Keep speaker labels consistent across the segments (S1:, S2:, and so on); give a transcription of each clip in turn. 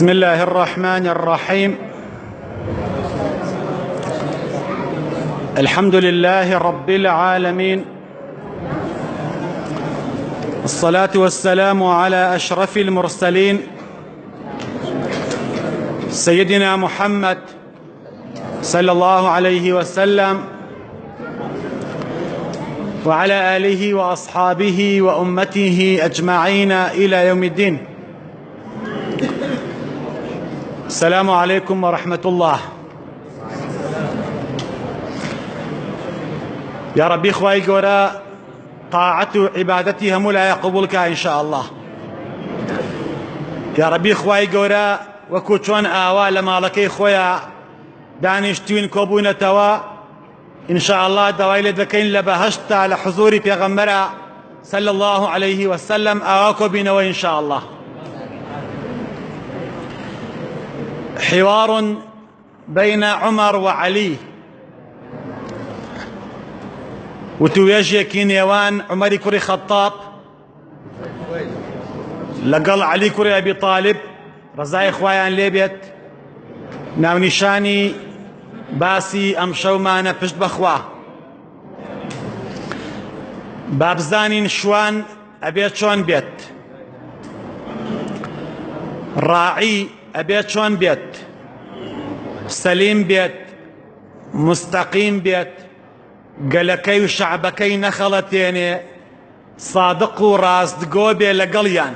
S1: بسم الله الرحمن الرحيم. الحمد لله رب العالمين، الصلاة والسلام على أشرف المرسلين سيدنا محمد صلى الله عليه وسلم وعلى آله وأصحابه وأمته أجمعين إلى يوم الدين. السلام عليكم ورحمة الله. يا ربي خواهي قورا طاعة عبادتي هم لا يقبلك إن شاء الله. يا ربي خواهي قورا وكوچون آوا لما لكي خويا دانشتوين كوبون توا إن شاء الله دوائل دكين لبهشت على حضور پیغمبر صلى الله عليه وسلم آواكو بينو إن شاء الله. حوار بين عمر وعلي وتويجي كينيوان عمر كري خطاب لقل علي كري أبي طالب رزاي خوایان لێبێت ناونیشانی باسی ئەم شەومانە پشت بەخوا بابزانین شوان ئەبێت چۆن بێت، ڕاعی ئەبێت چۆن بێت، سەلیم بێت، مستەقیم بێت، گەلەکەی و شەعبەکەی نەخەڵەتێنێ، سادق و ڕاستگۆ بێ لەگەڵیان.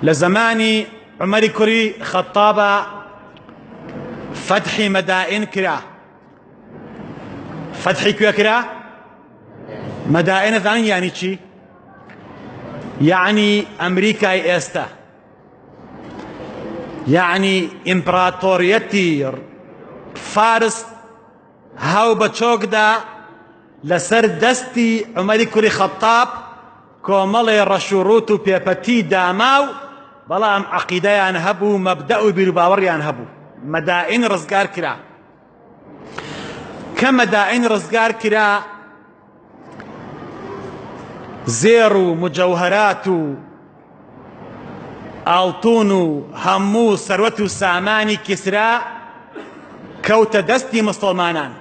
S1: لزماني عمر كري خطابة فتح مدائن كرا. فتح كوا كرا مدائن ثاني يعني چي؟ يعني أمريكا إستا، يعني إمبراطوريتي فارس هاو بچوك دا لسر دستي عمر كري خطاب كومالي رشوروتو بيبتي داماو بەڵام عەقیدەیان هەبوو، مەبدە و بیرروباوەڕیان هەبوو. مەدائین ڕزگار کرا. کە مەدائین ڕزگار کرا زێڕ و مجەوهەرات و ئاڵتوون و هەموو سەروەت و سامانی کیسرا کەوتە دەستی مسڵمانان.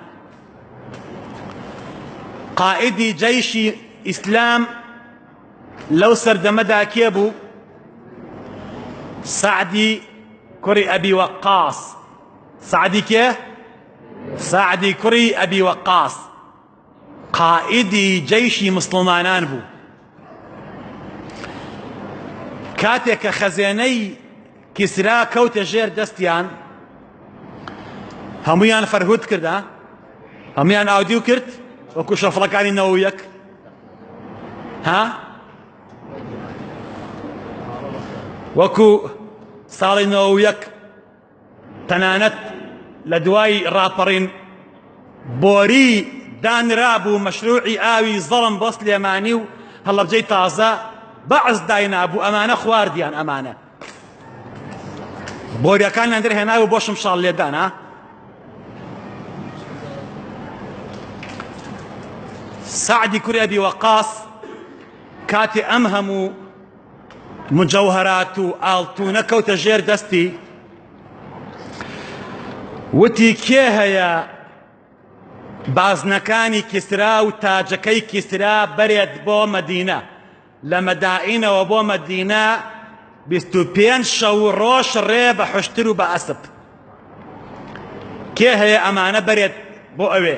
S1: قائیدی جەیشی ئیسلام لەو سەردەمەدا کێ بوو؟ سعدي كري أبي وقاص. سعدي كيه؟ سعدي كري أبي وقاص قائدي جيش مسلمانان بو. كاتك خزيني كسرا كوت جير دستيان هميان فرهود كردا، هميان أوديو كرت وكو شفركاني نويك ها وەکو ساڵی 91 تەنانەت لە دوای ڕاپەڕین بۆری دانرابوو مەشروعی ئاوی زەڵم بۆ سلێمانی و هەڵەبجەی تازە بەعز داینابوو. ئەمانە خواردیان، ئەمانە بۆریەکانیان دەرهێناوە بۆ شمشاڵ لێدان. ها سعدی کوڕی ئەبی وەقاس کاتی ئەم هەموو مجەوهەرات و ئاڵتوونە کەوتە ژێر دەستی، وتی کێ هەیە بازنەکانی کیسرا و تاجەکەی کیسرا بەرێت بۆ مەدینە، لە مەدائینەوە بۆ مەدینە 25 شەو ڕۆژ ڕێ بە حوشتر و بە ئەسپ. کێ هەیە ئەمانە بەرێت بۆ ئەوێ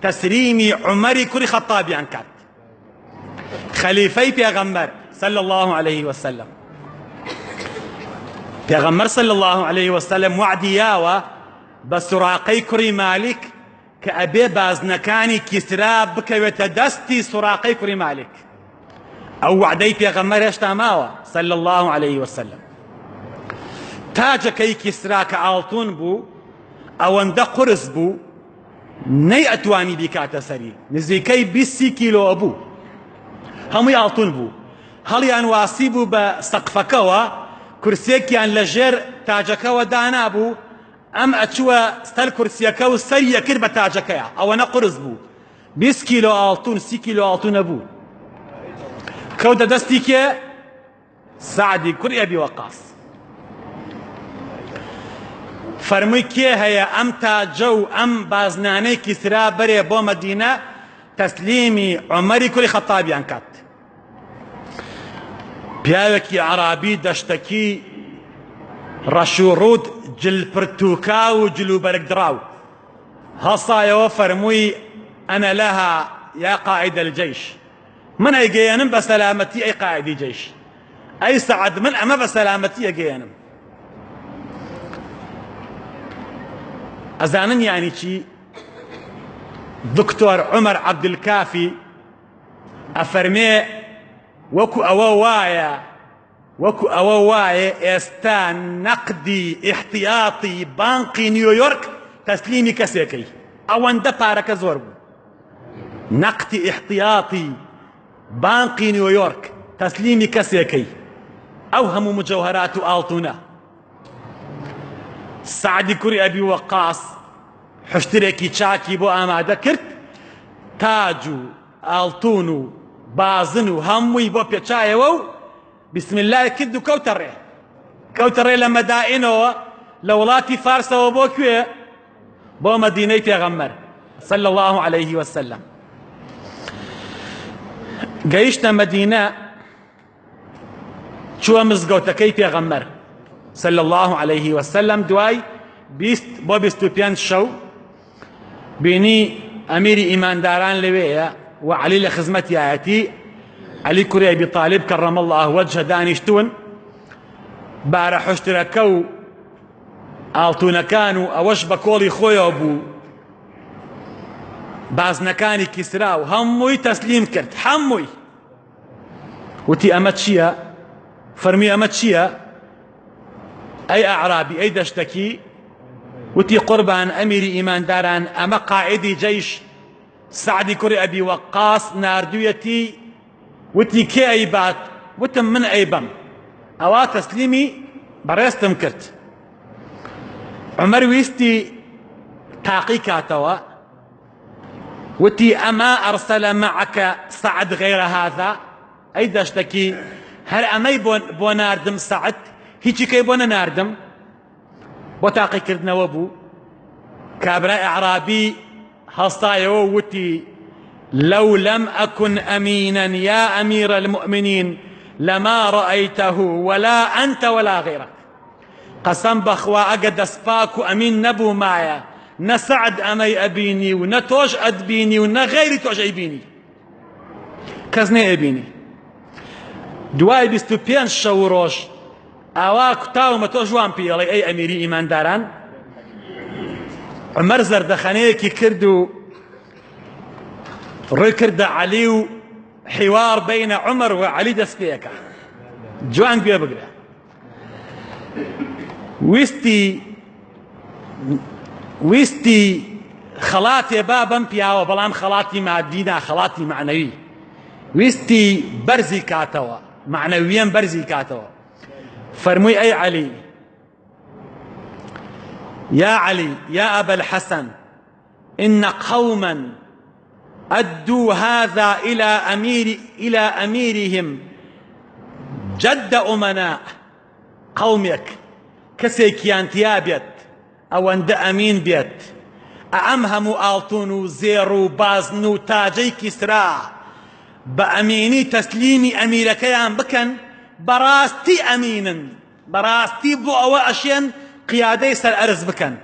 S1: تەسلیمی عومەری کوڕی خەتابیان کات، خەلیفەی پێغەمبەر صلى الله عليه وسلم. پیغمبر صلى الله عليه وسلم وعدی یاوە بە سوراقەی کوڕی مالک کە ئەبێ بازنەکانی کیسرا بکەوێتە دەستی سوراقەی کوڕی مالک. ئەو وعدەی پێغەمبەر هێشتا ماوە صلى الله عليه وسلم. تاجەکەی کیسرا کە ئاڵتوون بوو ئەوەندە قورس بوو نەی ئەتوانی بیکاتە سەری، نزیکەی 20 کیلۆ بوو، هەمووی ئاڵتوون بوو. هەڵیان واسی بوو بە سەقفەکەوە، کورسێکیان لە ژێر تاجەکەوە دانابوو، ئەم ئەچووە سەر کورسیەکە و سەریە کرد بە تاجەکەیە. ئەوەنە قورس بوو، 20 کیلۆ ئاڵتوون، 30 کیلۆ ئاڵتوونە بوو. کەوتە دەستی کێ؟ سعدی کوڕی ئەبی وەقاس فەرمووی کێ هەیە ئەم تاجە و ئەم بازنانەی کیسرا بەرێ بۆ مەدینە تەسلیمی عومەری کوڕی خەتابیان کات. پیاوێکی عەرابی دەشتەکی ڕەشوڕوود جلپرتووکا و جلوبەرگ دراو هەڵسایەوە فەرمووی ئەنە لەها یا قائد الجيش من ئەیگەیەنم بە سەلامەتی ئەی قائدی جەیش ئەی سەعەد من ئەمە بە سەلامەتی ئەگەیەنم. ئەزانن یانی چی؟ دکتۆر عومەر عەبدولکافی ئەفەرمێ وەکو ئەوە وایە ئێستا نەقدی ئیحتیاطی بانقی نیویۆرک تەسلیمی کەسێکەی ئەوەندە پارەکە زۆر بوو. نەقدی ئیحتیاطی بانقی نیویۆرک تەسلیمی کەسێکەی ئەو هەموو مجەوهرات و ئاڵتونە. سعدی کوڕی ئەبی وەقاس حشترێکی چاکی بۆ ئامادە کرد تاج و ئاڵتون و بازن و هەمووی بۆ پێچایەوە و بسم الله کرد و کەوتە ڕێ لە مەدائینەوە لە وڵاتی فارسەوە بۆ کوێ؟ بۆ مەدینەی پێغەمبەر صلى الله عليه وسلم. گەیشتە مەدینە چووە مزگەوتەکەی پێغەمبەر صلى الله عليه وسلم دوای 20 بۆ 25 شەو بینی ئەمیری ئیمانداران لەوێیە و عەلی لە خزمەتیایەتی عەلی کوڕی ئەبی طالب کەڕەمە الله وەجهە دانیشتون بارە حشترەکە و ئاڵتونەکان و ئەوەش بە کۆڵی خۆیەوە بوو بازنەکانی کیسرا و هەمووی تەسلیم کرد هەمووی. وتی ئەمە چییە؟ فەرمی ئەمە چییە؟ ئەی ئەعرابی ئەی دەشتەکی وتی قوربان ئەمیری ئیمانداران ئەمە قائدی جەیش سعدی کوڕی ئەبی وەقاس ناردوویەتی وتی کێ ئەیبات؟ وتم من ئەیبەم ئەوا تەسلیمی بەڕێستم کرد. عومەر ویستی تاقی کاتەوە وتی ئەما ئەرسەلە مەعەکە سەعد غەیرە هذا ئەی دەشتەکی هەر ئەمەی بۆ ناردم سەعد هیچی کەی بۆ نەناردم بۆ تاقیکردنەوە بوو. کابرای ئەعرابی هەڵستایەوە وتی لو لم أكن أمينا يا أمير المؤمنين لما رأيته ولا أنت ولا غيرك. قسم بخوا ئەگە دەستپاک و ئەمین نەبوو مایە نەسەعد ئەمەی ئەبینی و نەتۆش ئەدبینی و نەغەیری تۆش ئەیبینی کەس نێ ئەبینی. دوای 25 شەو ڕۆژ ئاوا کوتاومە تۆ جوان پێڵێ ئەی ئەمیری ئیمانداران. عومەر زەردەخەنەیەکی کرد و ڕووی کردە عەلی و حیوار بەینە عومەر و عەلی دەست پێیەکە جوان گوێ بگرە. ویستی خەڵاتێ با بەم پیاوە بەڵام خەڵاتی مادی نا خەڵاتی معنەوی ویستی بەرزی کاتەوە معنەویەن بەرزی کاتەوە. فەرمووی ئەی عەلی يا علي يا أبا الحسن إن قوما أدوا هذا إلى أميرهم جد أمناء قومك كسيكيان تيابيت أو أند أمين بيت أعمهم آلتون زيرو بازنو تاجي كسرا بأميني تسليمي أميركيان بكن براستي أمينا براستي بو أوا أشيان قيادي سر أرز بكن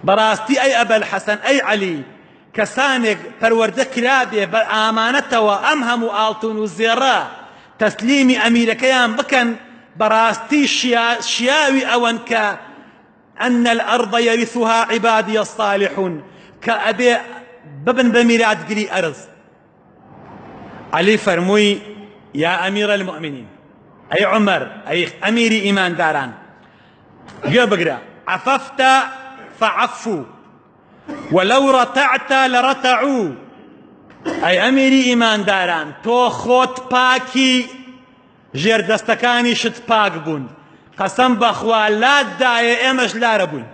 S1: براستي أي أبا الحسن أي علي كسانك پروردك رابي بأمانته وأمهم آلتون زيرا تسليمي أميركيان بكن براستي شياوي أون أن الأرض يرثها عبادي الصالحون كأبي ببن بميرات قري أرز. علي فرموي يا أمير المؤمنين أي عمر أي أميري إيمان داران يا بقرا عففت فعفوا ولو رتعت لرتعوا أي أميري إيمان داران تو خوت باكي جير دستكاني شت باك بون قسم بخوا لا داية امش لا ربون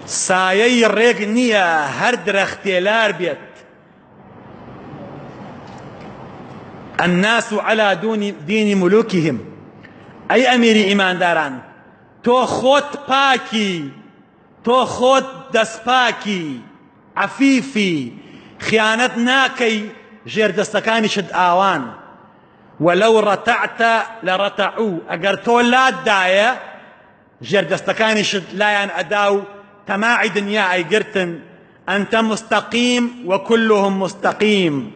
S1: سایەی ڕێک نییە هەر درەختێلار بێت الناس على دين ملوكهم. أي أمير إيمان داران تو خود باكي، تو خود دسباكي عفيفي، خيانت ناكي جير دستكاني شد آوان. ولو رتعت لرتعوا، أجر تو لا داية جير دستكاني شد لايان أداو تماعي دنيا أي قرتن. أنت مستقيم وكلهم مستقيم،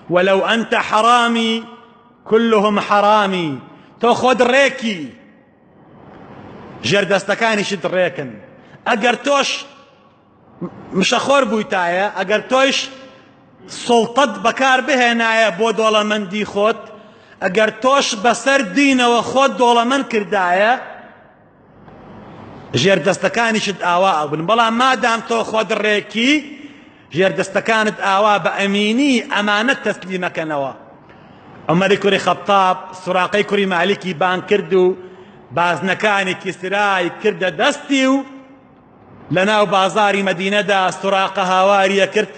S1: ولو أنت حرامي كلهم حرامي. تو خود ريكي جير دستكاني شد ريكن. أجر توش مش أخور بويتايا، أجر توش سلطة بكار بها نايا بو دولا من دي خود، أجر توش بسر دينا وخود دولا من كردايا جير دستكاني شد آواء بن بلا ما دام تو خود ريكي جير دستكانت آواء بأميني أمانة تسليمك نوا. عمر كوري خطاب سراقي كوري مالكي بان كردو بازنكاني كسراي كرد دستيو لناو بازاري مدينة دا سراقة هاواري كرت.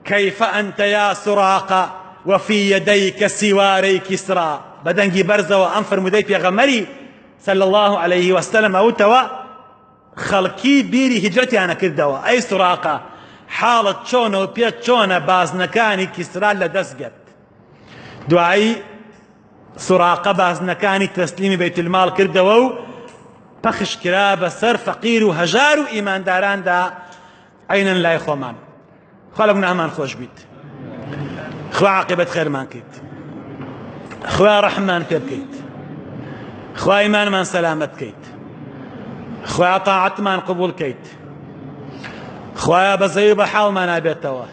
S1: كيف أنت يا سراقة وفي يديك سواري كسرى. بدنجي برزة وأنفر مديت يا غمري صلى الله عليه وسلم أو توا خلقي بيري هجرتي أنا كردوا. أي سراقة حالة شونة وبيت شونة بازنكاني كسرى لدسقت. دعائي سراقة بازنكاني تسليمي بيت المال كردوا بخش كراب سر فقير وهجار وإيمان داران دا عينا لا يخومان. خلقنا أمان خوش بيت، خوا عاقبة خير مان كيت، خوا رحمان بيب كيت، خوا إيمان من سلامت كيت، خوا طاعت من قبول كيت، خوا بزيب حال ما نابيت توا،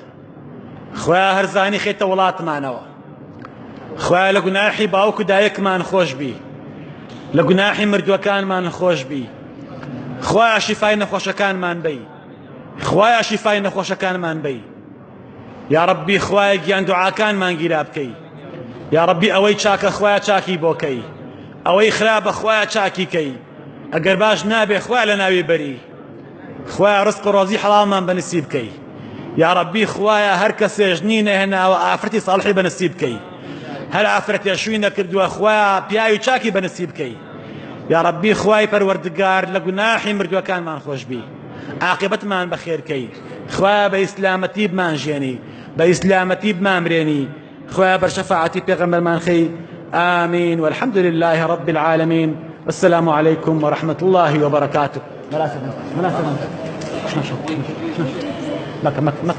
S1: خوا هرزاني خيت ولات معنوا، خوا لقناحي باوك دايك مان خوش بي، لقناحي مردوكان مان خوش بي، خوا شفاي نخوشكان مان بي، خوا شفاي نخوشكان مان بي. يا ربي خوايا گیان دعاکان مانگیرا بکەی. يا ربي ئەوەی چاکە خوایا چاکی بۆکەی، ئەوەی خراپە خوایا چاکی کەی. ئەگەر باش نابێ خوا لە ناوی بەری، خوایا ڕزق و ڕۆزی حەڵالمان بەنسیب بکەی. يا ربي خوایا هەر کەسێ ژنی نەهێناوە ئافرەتی ساڵحی بەنسیب بکەی، هەر ئافرەتێ شووی نەکردووە خوایا پیاوی چاکی بەنسیب بکەی. يا ربي خوای پەروەردگار لە گوناحی مردووەکانمان خۆش بی، عاقبەتمان بەخێر کەی. خوایا بە ئیسلامەتی بمانژێنی، بإسلامتي بمامريني. خويا برشفاعتي بيغمبر من خي. آمين والحمد لله رب العالمين. والسلام عليكم ورحمة الله وبركاته. مناسبة مك